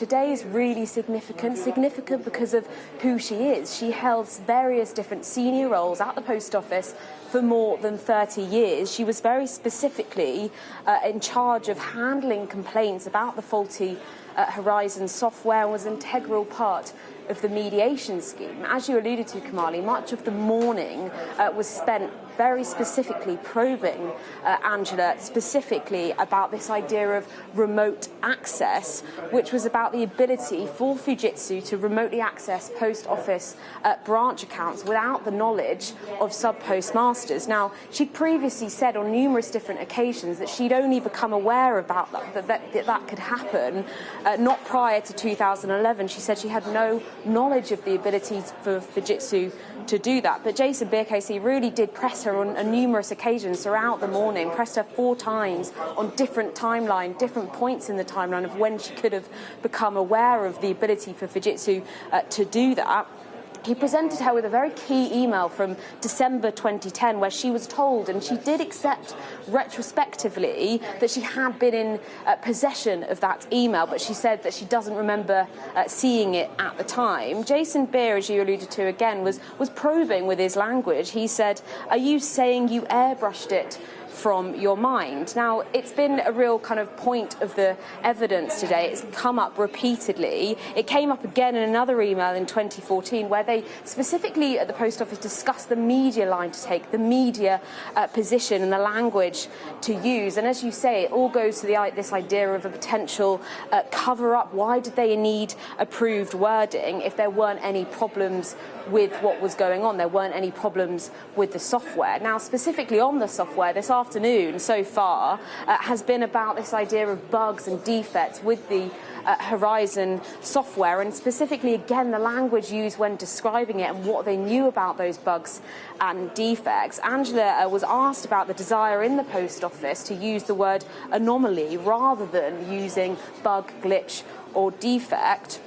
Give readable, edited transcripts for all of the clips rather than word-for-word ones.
Today is really significant because of who she is. She held various different senior roles at the post office for more than 30 years. She was very specifically in charge of handling complaints about the faulty Horizon software and was an integral part of the mediation scheme. As you alluded to, Kamali, much of the morning was spent very specifically probing Angela specifically about this idea of remote access, which was about the ability for Fujitsu to remotely access post office branch accounts without the knowledge of sub-postmasters. Now, she'd previously said on numerous different occasions that she'd only become aware about that could happen not prior to 2011. She said she had no knowledge of the ability for Fujitsu to do that. But Jason Bierkasey really did press her on numerous occasions throughout the morning, pressed her 4 times on different points in the timeline of when she could have become aware of the ability for Fujitsu to do that. He presented her with a very key email from December 2010 where she was told, and she did accept retrospectively, that she had been in possession of that email, but she said that she doesn't remember seeing it at the time. Jason Beer, as you alluded to again, was probing with his language. He said, "Are you saying you airbrushed it from your mind?" Now, it's been a real kind of point of the evidence today. It's come up repeatedly. It came up again in another email in 2014 where they specifically at the post office discussed the media line to take, the media position and the language to use. And as you say, it all goes to this idea of a potential cover-up. Why did they need approved wording if there weren't any problems with what was going on? There weren't any problems with the software. Now, specifically on the software, this afternoon so far has been about this idea of bugs and defects with the Horizon software, and specifically again the language used when describing it and what they knew about those bugs and defects. Angela was asked about the desire in the post office to use the word anomaly rather than using bug, glitch or defect.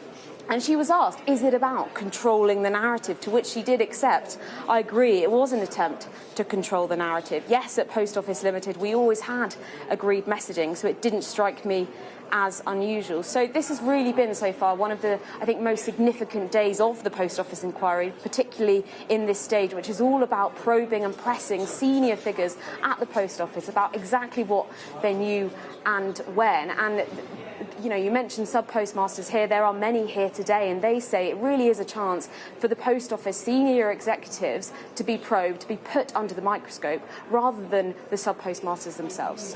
And she was asked, is it about controlling the narrative? To which she did accept, I agree, it was an attempt to control the narrative. Yes, at Post Office Limited, we always had agreed messaging, so it didn't strike me as unusual. So this has really been, so far, one of the, I think, most significant days of the Post Office inquiry, particularly in this stage, which is all about probing and pressing senior figures at the Post Office about exactly what they knew and when. And you know, you mentioned sub-postmasters here. There are many here today, and they say it really is a chance for the Post Office senior executives to be probed, to be put under the microscope, rather than the sub-postmasters themselves.